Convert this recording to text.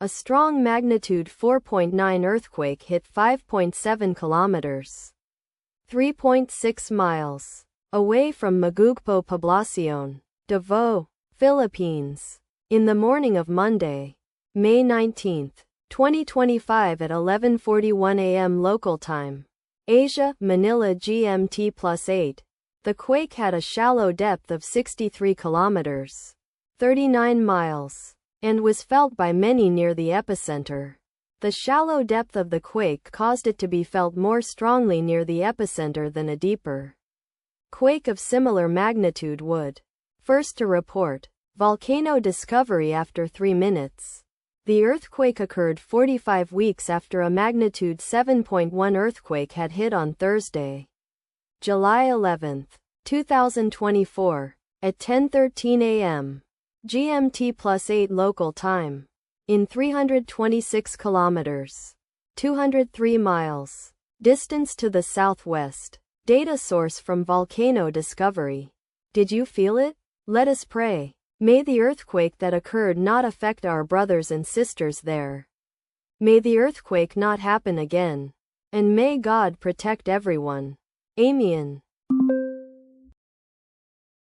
A strong magnitude 4.9 earthquake hit 5.7 kilometers, 3.6 miles, away from Magugpo, Poblacion, Davao, Philippines, in the morning of Monday, May 19, 2025 at 11:41 a.m. local time. Asia, Manila GMT +8. The quake had a shallow depth of 63 kilometers, 39 miles, and was felt by many near the epicenter. The shallow depth of the quake caused it to be felt more strongly near the epicenter than a deeper quake of similar magnitude would. First to report, volcano discovery after 3 minutes. The earthquake occurred 45 weeks after a magnitude 7.1 earthquake had hit on Thursday, July 11, 2024, at 10:13 a.m. GMT +8 local time, in 326 kilometers, 203 miles, distance to the southwest. Data source from volcano discovery. Did you feel it? Let us pray. May the earthquake that occurred not affect our brothers and sisters there. May the earthquake not happen again. And may God protect everyone. Amen.